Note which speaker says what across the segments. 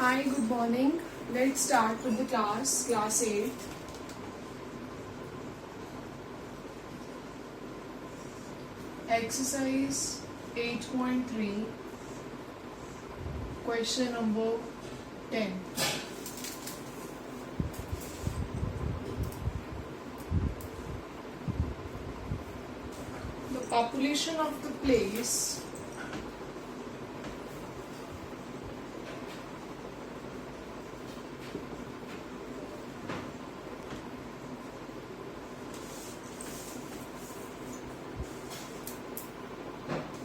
Speaker 1: Hi, good morning. Let's start with the class 8. Exercise 8.3, question number 10. The population of the place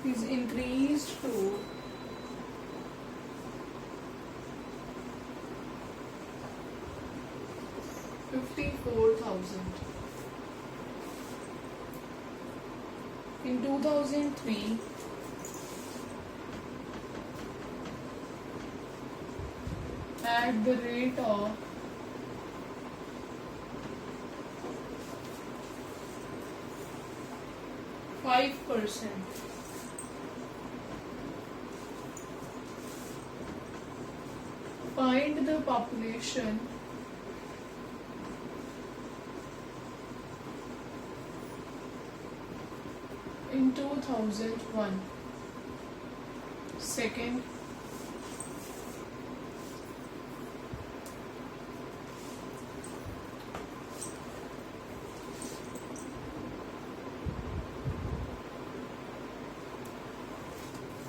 Speaker 1: is increased to 54,000. In 2003, at the rate of 5%, find the population in 2001. Second,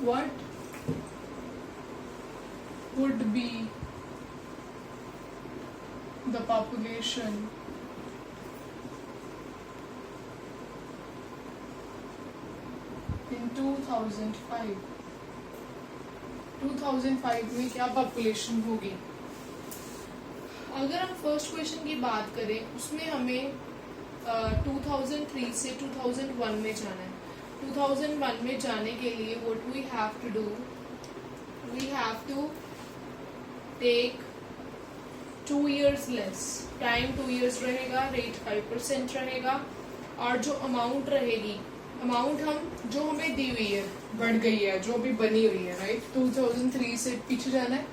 Speaker 1: what would be the population in 2005? 2005 में क्या population होगी? अगर हम first question की बात करें उसमें हमें 2003 से 2001 में जाना है. 2001 में जाने के लिए what we have to do, we have to take 2 years less. Time 2 years रहेगा, रेट 5% रहेगा और जो अमाउंट रहेगी, अमाउंट जो हमें दी हुई है, बढ़ गई है, जो भी बनी हुई है, राइट. 2003 से पीछे जाना है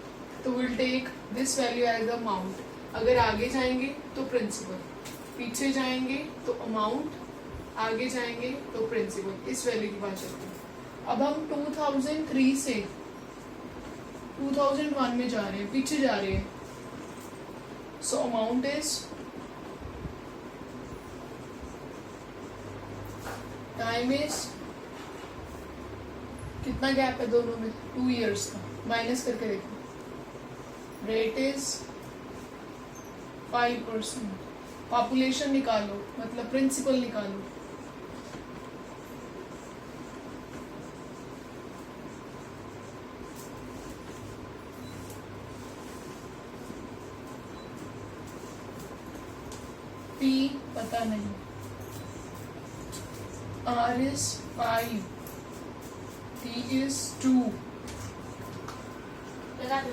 Speaker 1: तो will take this value as the amount. अगर आगे जाएंगे तो प्रिंसिपल, पीछे जाएंगे तो अमाउंट, आगे जाएंगे तो प्रिंसिपल. इस वैल्यू की बात चलती है. अब हम 2003 से 2001 में जा रहे हैं, पीछे जा रहे हैं. So amount is, time is, कितना गैप है दोनों में? 2 years का. माइनस करके देखो. Rate is 5%. पॉपुलेशन निकालो, मतलब प्रिंसिपल निकालो. पी पता नहीं. R is 5, T is 2.
Speaker 2: लगा दो.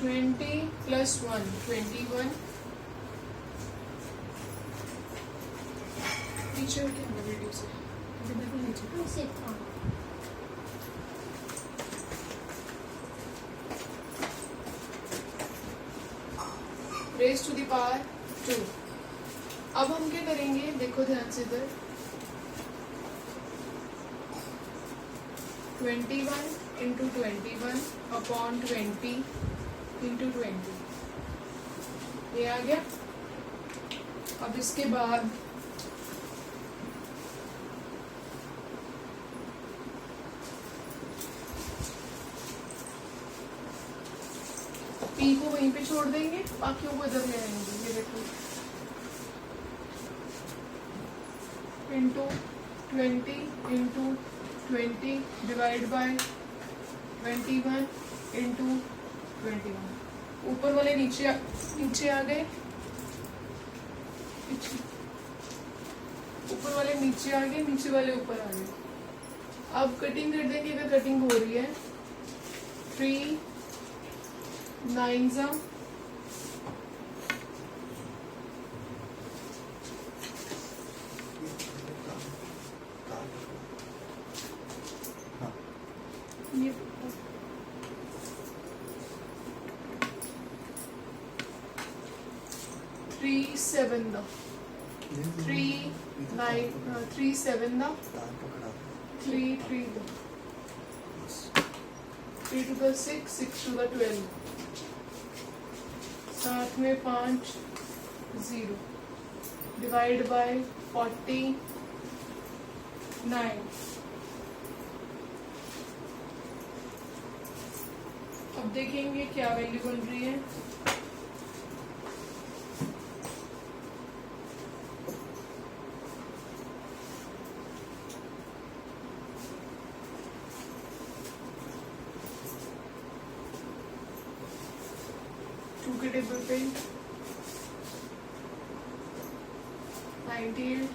Speaker 1: 20 plus 1, 21. टीचर क्या वीडियो से बिल्कुल नीचे. Raise to the power 2. अब हम क्या करेंगे, देखो ध्यान से इधर. 21 into 21 upon 20 into 20. ये आ गया. अब इसके बाद पी को वहीं पे छोड़ देंगे, बाकियों को इधर ले आएंगे. ये देखो, into 20 into 20 divide by 21 into 21. ऊपर वाले नीचे आ गए, ऊपर वाले नीचे आ गए, नीचे वाले ऊपर आ गए. अब कटिंग कर देंगे. अगर कटिंग हो रही है, 3 9s 3 7 दा 3 9 3 7 दा 3 3 दा 3 to the 6 6 to the 12 साथ में 5 0 डिवाइड बाय 49। अब देखेंगे क्या वैल्यू बन रही है। टू के टेबल पे 98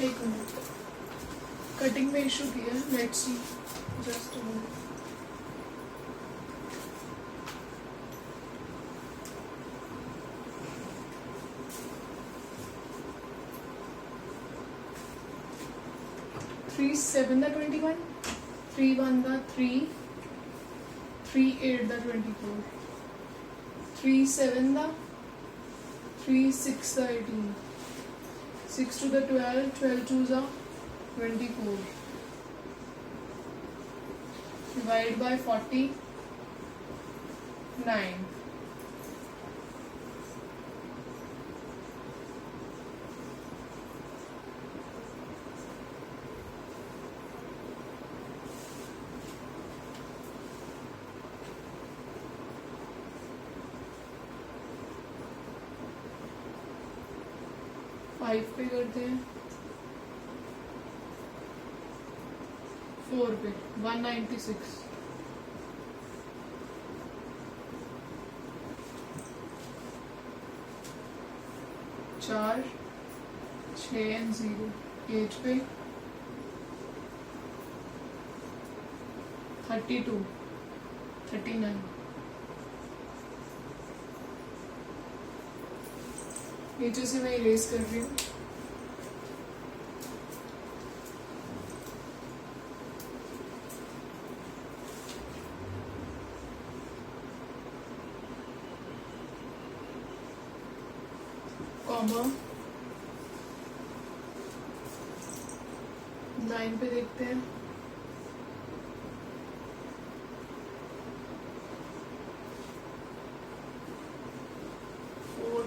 Speaker 1: एक मिनट कटिंग में इशू किया है, let's see just a minute. Three seven दा 21 3 1 दा 3 3 8 दा 24 3 7 दा 3 6 दा 18 6 to the 12 12 2 दा 24 divide by 49। फाइव पे करते हैं, 4 पे 196 4 6 and 0 8 पे 32 39 नीचे से मैं इरेज कर रही हूँ। कॉमा 9 पे देखते हैं, 4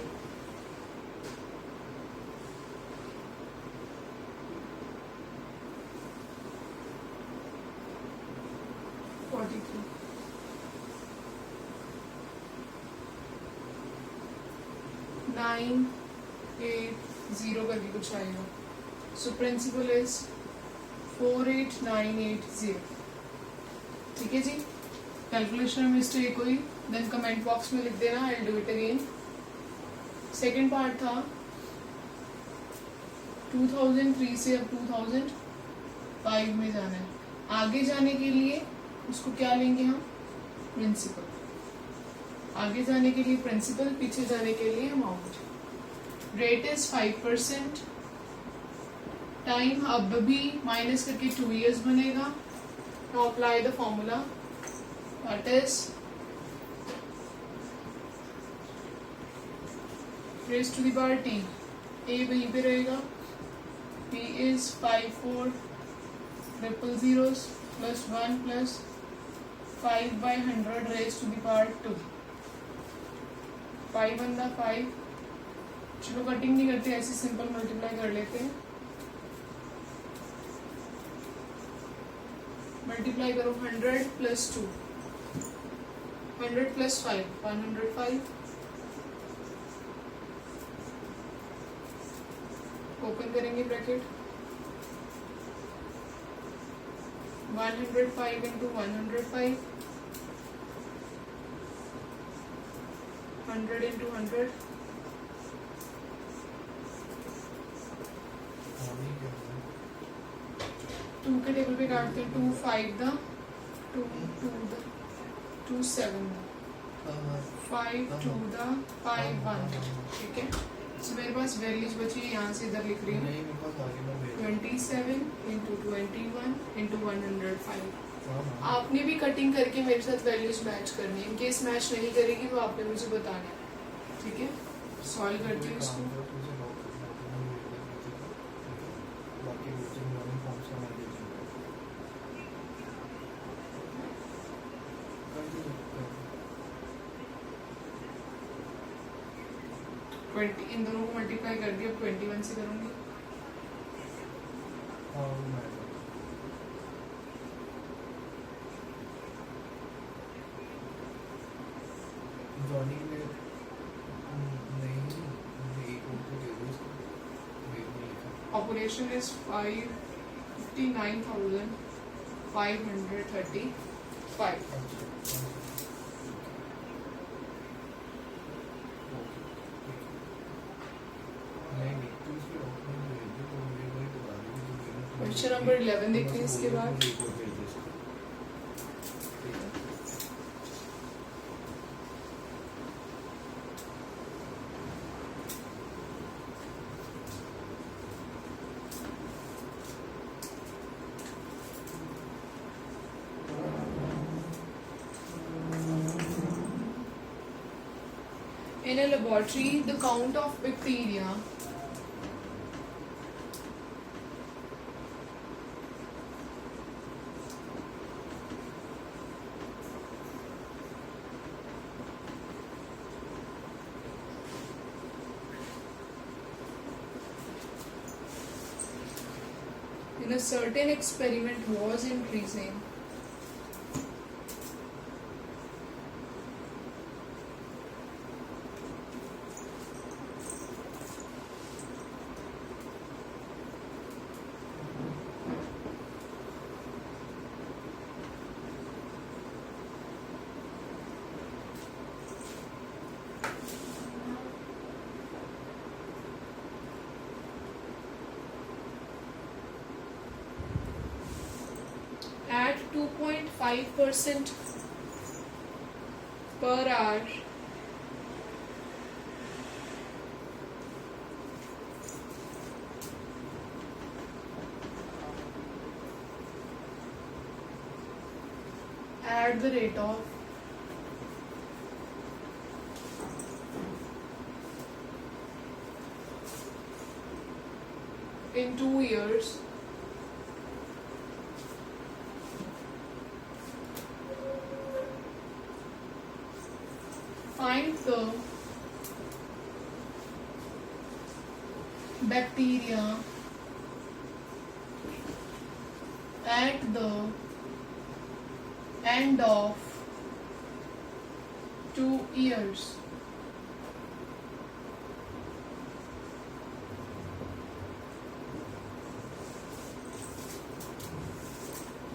Speaker 1: 43 9 8 0 करके कुछ आएगा। So principal is 48980। ठीक है जी। कैलकुलेशन में मिस्टेक हुई देन कमेंट बॉक्स में लिख देना, I will do it again. Second part था 2003 से अब 2005 में जाना है। आगे जाने के लिए उसको क्या लेंगे हम, प्रिंसिपल। आगे जाने के लिए प्रिंसिपल, पीछे जाने के लिए अमाउंट। Rate is 5%। टाइम अब भी माइनस करके 2 years बनेगा। Now apply the formula, that is raise to the power t। a वहीं पे रहेगा, b इज 5 4 triple zeros plus 1 plus 5/100 raise to the power 2। 5 1 5। चलो कटिंग नहीं करते, ऐसे सिंपल मल्टीप्लाई कर लेते हैं। मल्टीप्लाई करो 100 प्लस 2 100 प्लस 5 105। ओपन करेंगे ब्रैकेट, 105 इंटू 105 100 इंटू 100 2 के टेबल पे काटते हैं। 2 5 दा 2 2 दा 2 7 दा 5 2 दा 5 1 दा। ठीक है, सो मेरे पास वैल्यूज बची है, यहाँ से इधर लिख रही हूँ।
Speaker 2: नहीं मेरे पास आगे मैं भेज
Speaker 1: 27 इंटू 21 इंटू 105।
Speaker 2: हाँ।
Speaker 1: आपने भी कटिंग करके मेरे साथ वैल्यूज मैच करनी है। इन केस मैच नहीं करेगी तो आपने मुझे बताना है, ठीक है। सॉल्व करती हूँ इसको।
Speaker 2: बाकी मॉर्निंग फॉर्म से मैं भेज दूँगा।
Speaker 1: 20 इन दोनों को मल्टीप्लाई कर दिया, अब 21 से करूँगी।
Speaker 2: हाँ मैं जॉनी ने नहीं एक और तो दे दो इसको, वेट नहीं लिखा।
Speaker 1: Population is 59,535. क्वेश्चन नंबर 11 देखते हैं इसके बाद। In a laboratory, the count of bacteria in a certain experiment was increasing. At 2.5% per hour, at the rate of in 2 years, find the bacteria at the end of 2 years.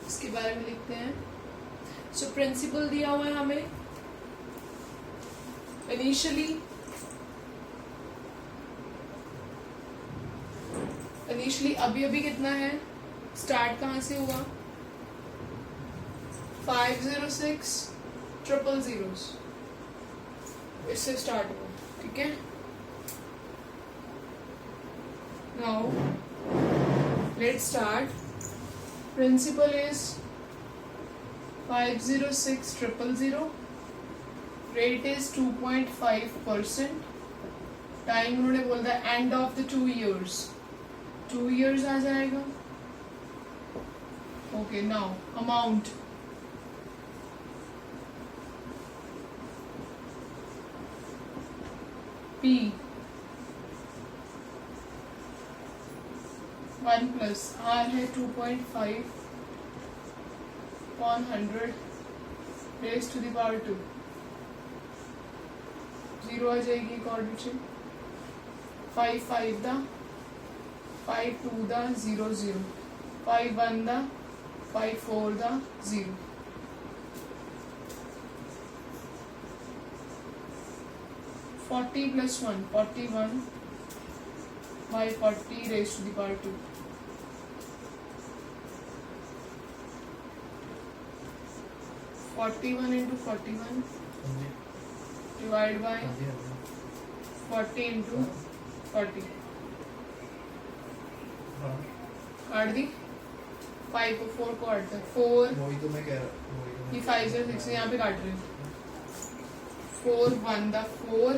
Speaker 1: इसके बारे में लिखते हैं। So principal दिया हुआ है हमें। Initially अभी कितना है, स्टार्ट कहाँ से हुआ, 506,000 इससे स्टार्ट हुआ, ठीक है। Now let's start. Principal is 506,000, rate is 2.5%, time उन्होंने बोल दिया end of the 2 years, 2 years आ जाएगा। Okay, now amount P 1 plus R है 2.5 upon 100 raised to the power 2, 0 आ जाएगी कोऑर्डिनेशन। 5 5 दा 5 2 दा 0 0, 5 1 दा 5 4 दा 0, 40 plus 1 41 by 40 raised to the power 2, 41 into 41 divided by 40 into 40
Speaker 2: हाँ
Speaker 1: काट दी 5 को 4 को काटते हैं 4
Speaker 2: वही तो मैं कह रहा वही तो
Speaker 1: ये
Speaker 2: मैं
Speaker 1: 5 0 6 यहाँ पे काट रहे हैं 4 1 द 4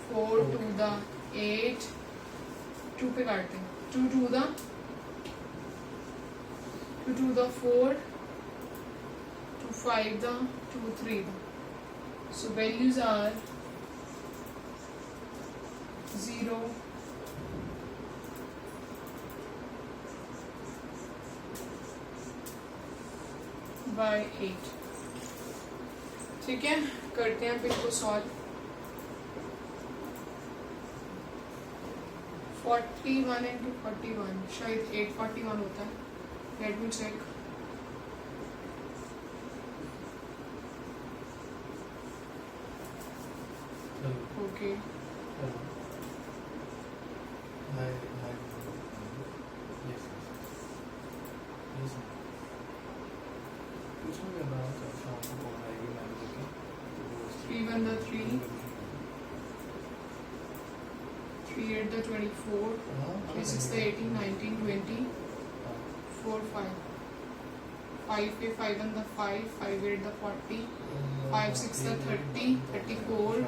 Speaker 1: 4 2 द 8 2 पे काटते हैं 2 2 the 2 2 the 4 2 5 the 2 3 the so values are 0 by 8 ठीक है करते हैं अब इसको सॉल्व 41 into 41 शायद 841 होता है let me check okay Three one the 3 3 8 the 24 3 6 the 18 19 20 4 5 5 पे 5 1 the 5 5 8 the 40 5 6 the 30 34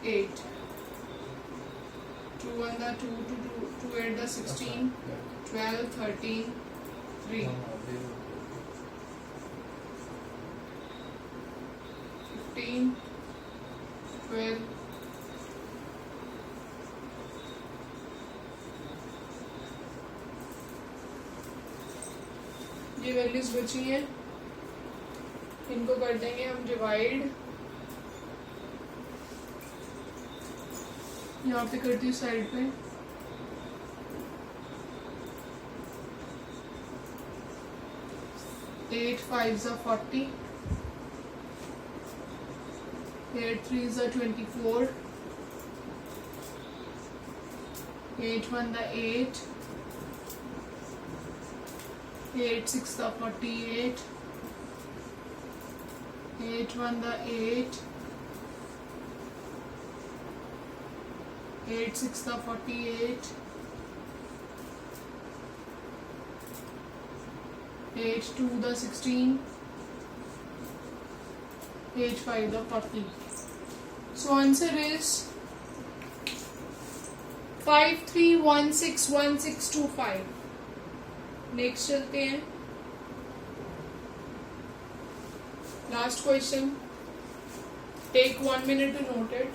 Speaker 1: 8 2 1 the 2 2 8 the 16 12 13 3 15 12 ये वैल्यूज बची हैं इनको कर देंगे हम डिवाइड यहाँ पे करती हूँ साइड पे 8 5s are 40 8 3s are 24 8 1 the 8 8 6 the 48 8 1 the 8 8 6 the 48 8 2 the 16 8 5 the 40 so answer is 53161625 next चलते हैं last question take 1 minute to note it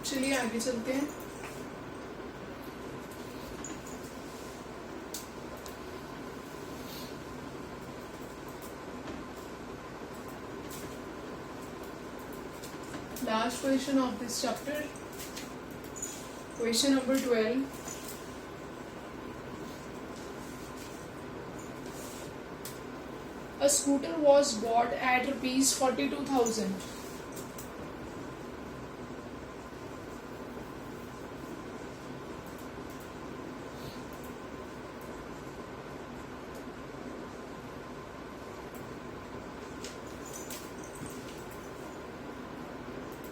Speaker 1: चलिए आगे चलते हैं last question of this chapter question number 12 A scooter was bought at rupees 42,000.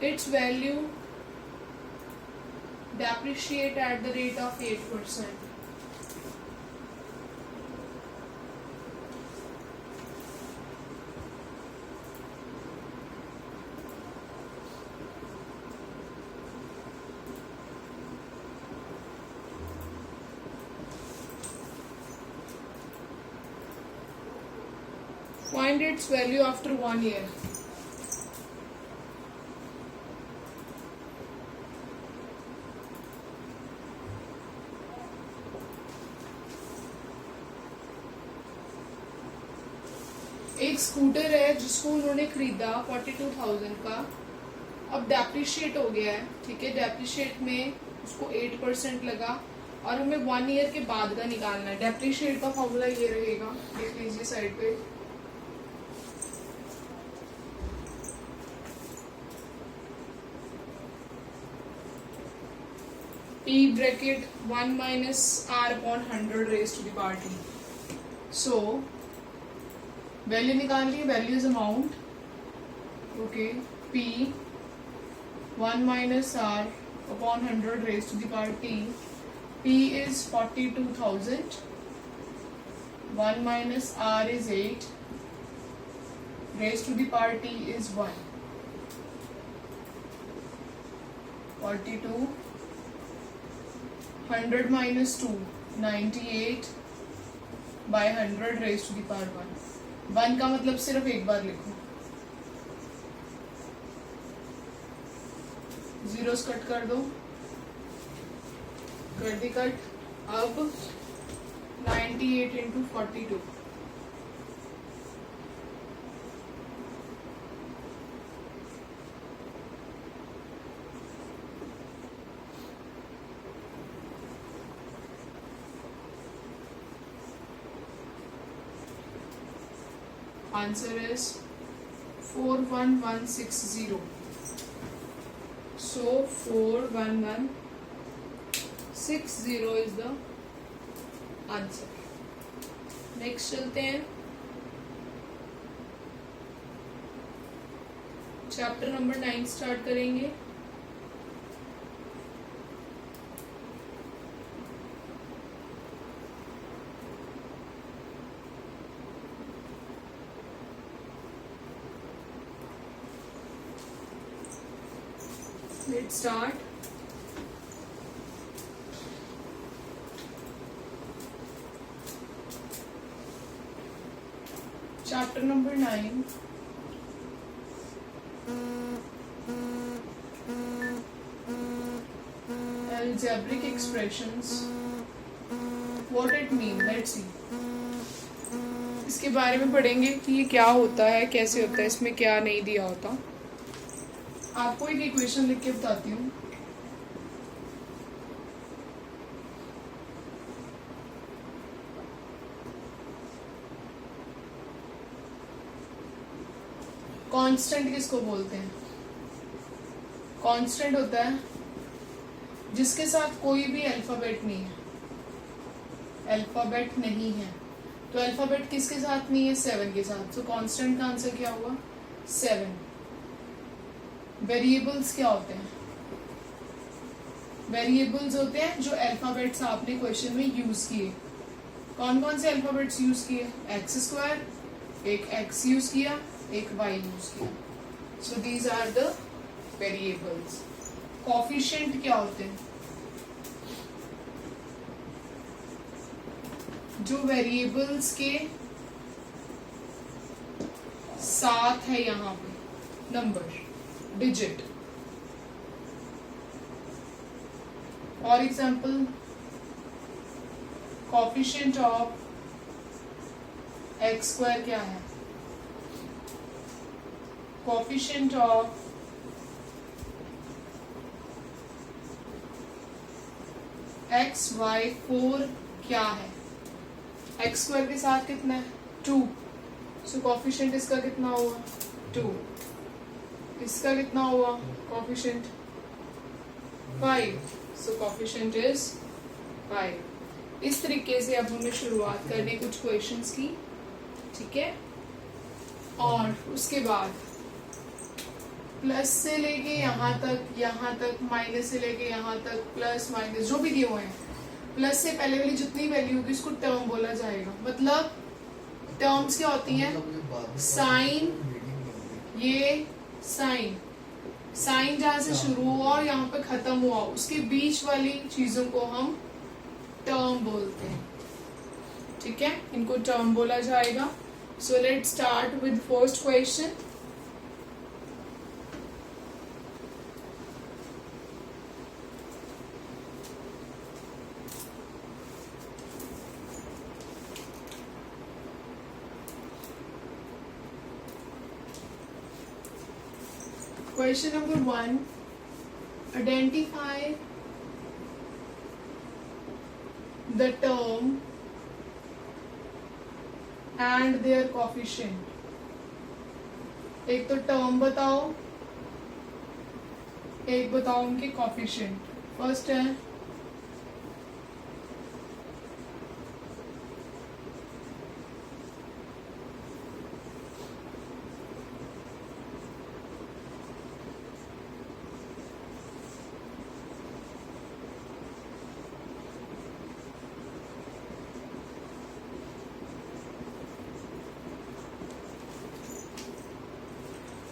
Speaker 1: Its value depreciate at the rate of 8%. Find its value after 1 year. Its एक scooter है जिसको उन्होंने खरीदा 42,000 का, अब डेप्रिशिएट हो गया है, ठीक है, डेप्रिशिएट में उसको 8% लगा और हमें 1 ईयर के बाद का निकालना है। डेप्रिशिएट का फॉर्मूला ये रहेगा, देख लीजिए साइड पे, P bracket 1 minus R upon 100 raised to the power t. So value निकालनी है, value is amount, okay, P 1 minus R upon 100 raised to the power t. P is 42,000, 1 minus R is 8, raised to the power t is 1. 42, 100 minus 2, 98 by 100 raised to the power 1. 1 का मतलब सिर्फ एक बार लिखो, zeros cut कर दो, कर दी cut. अब 98 into 42, answer is 41160. So 41160 is the answer. Next चलते हैं, चैप्टर नंबर 9 स्टार्ट करेंगे। Let's start. Chapter number 9. Algebraic expressions. What it mean? Let's see. इसके बारे में पढ़ेंगे कि ये क्या होता है, कैसे होता है, इसमें क्या नहीं दिया होता। आपको एक इक्वेशन लिख के बताती हूँ। कांस्टेंट किसको बोलते हैं? कांस्टेंट होता है जिसके साथ कोई भी अल्फाबेट नहीं है, अल्फाबेट नहीं है। तो अल्फाबेट किसके साथ नहीं है? 7 के साथ। तो कांस्टेंट का आंसर क्या होगा? 7। वेरिएबल्स क्या होते हैं? वेरिएबल्स होते हैं जो अल्फाबेट्स आपने क्वेश्चन में यूज किए। कौन कौन से अल्फाबेट्स यूज किए? x², एक x यूज किया, एक y यूज किया। So these are the variables. Coefficient क्या होते हैं? जो वेरिएबल्स के साथ है यहाँ पे number, digit. For example, coefficient of x² क्या है? कोफिशिएंट ऑफ xy 4 क्या है? x² के साथ कितना है? 2। सो कोफिशिएंट इसका कितना हुआ? 2। इसका कितना हुआ कोफिशिएंट? 5। So coefficient is 5। इस तरीके से अब हमें शुरुआत करनी कुछ क्वेश्चंस की, ठीक है। और उसके बाद प्लस से लेके यहाँ तक, माइनस से लेके यहाँ तक, प्लस माइनस जो भी दिए हुए हैं, प्लस से पहले वाली जितनी वैल्यू होगी उसको टर्म बोला जाएगा। मतलब टर्म्स क्या होती हैं? साइन, ये साइन, साइन जहां से शुरू हुआ और यहाँ पे खत्म हुआ, उसके बीच वाली चीजों को हम टर्म बोलते हैं, ठीक है। इनको टर्म बोला जाएगा। So let's start with first question. Question number 1. Identify the term and their coefficient. एक तो टर्म बताओ, एक बताओ उनके कोफिशिएंट. फर्स्ट है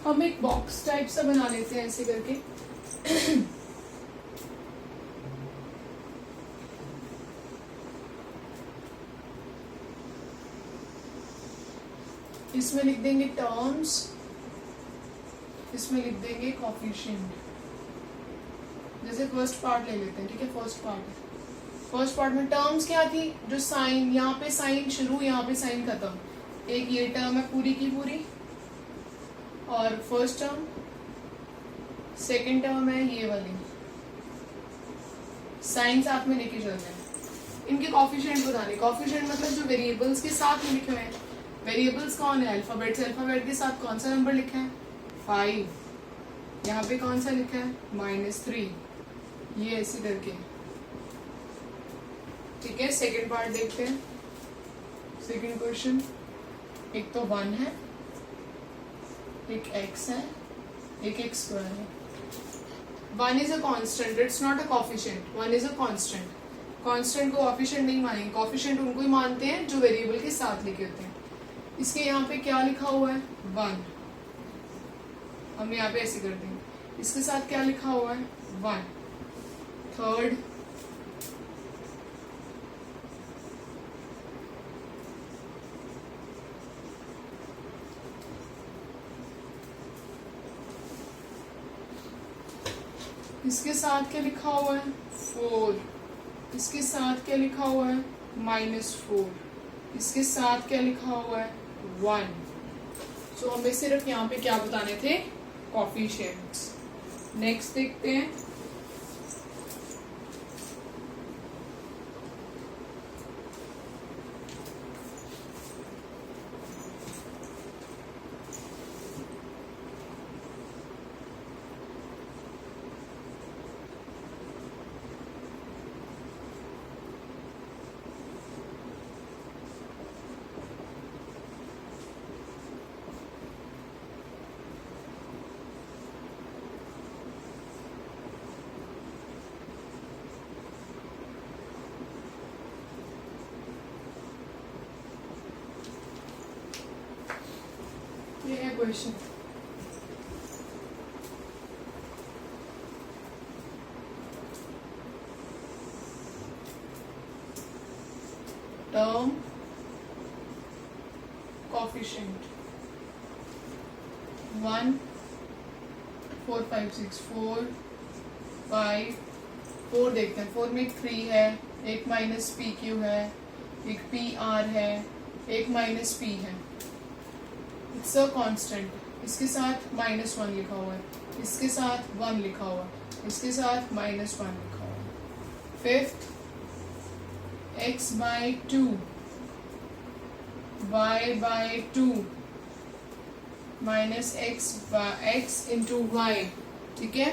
Speaker 1: हम एक बॉक्स टाइप सा बना लेते हैं ऐसे करके. इसमें लिख देंगे टर्म्स, इसमें लिख देंगे कोफिशिएंट. जैसे फर्स्ट पार्ट ले लेते हैं, ठीक है. फर्स्ट पार्ट में टर्म्स क्या थी, जो साइन, यहाँ पे साइन शुरू, यहाँ पे साइन खत्म. एक ये टर्म है पूरी की पूरी, और फर्स्ट टर्म, सेकंड टर्म है ये वाली. साइन साथ में लेके चलते हैं. इनके कोफिशिएंट बताने. कोफिशिएंट मतलब जो वेरिएबल्स के साथ में लिखे हुए हैं. वेरिएबल्स कौन है, अल्फाबेट से. अल्फाबेट के साथ कौन सा नंबर लिखा है, 5. यहाँ पे कौन सा लिखा है, -3. ये ऐसे करके, ठीक है. सेकंड पार्ट देखते हैं. सेकंड क्वेश्चन, एक तो 1 है, एक x है, एक x स्क्वायर है. 1 is a constant, it's not a coefficient. 1 is a constant. Constant को कोफिशिएंट नहीं मानेंगे. कोफिशिएंट उनको ही मानते हैं जो वेरिएबल के साथ लिखे होते हैं. इसके यहाँ पे क्या लिखा हुआ है, 1. हम यहाँ पे ऐसे कर देंगे. इसके साथ क्या लिखा हुआ है, 1. थर्ड, इसके साथ क्या लिखा हुआ है, 4. इसके साथ क्या लिखा हुआ है, -4. इसके साथ क्या लिखा हुआ है, 1. सो हमें सिर्फ यहाँ पे क्या बताने थे, कोफिशिएंट्स. नेक्स्ट देखते हैं. ये है क्वेश्चन. टर्म, कोफिशिएंट 1, 4, 5, 6, 4, 5, 4 देखते हैं. 4 में एक 3 है, एक -PQ है, एक PR है, एक -P है. It's a constant. इसके साथ -1 लिखा हुआ है, इसके साथ 1 लिखा हुआ है, इसके साथ -1 लिखा हुआ है. Fifth, x/2, y/2 minus x into y. ठीक है.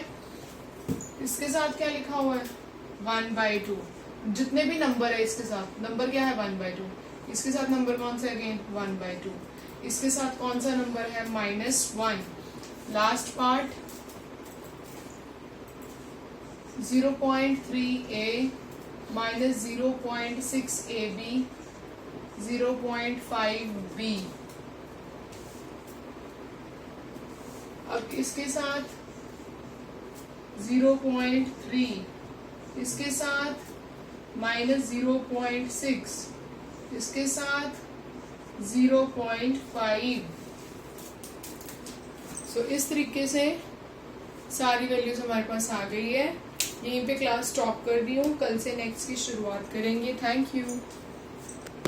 Speaker 1: इसके साथ क्या लिखा हुआ है, 1/2. जितने भी नंबर है इसके साथ, नंबर क्या है, 1/2. इसके साथ नंबर कौन सा है, अगेन 1/2. इसके साथ कौन सा नंबर है, -1. Last part 0.3a minus 0.6ab 0.5b. अब इसके साथ 0.3, इसके साथ -0.6, इसके साथ 0.5. सो इस तरीके से सारी वैल्यूज हमारे पास आ गई है. यहीं पे क्लास स्टॉप कर दी हूँ. कल से नेक्स्ट की शुरुआत करेंगे. Thank you.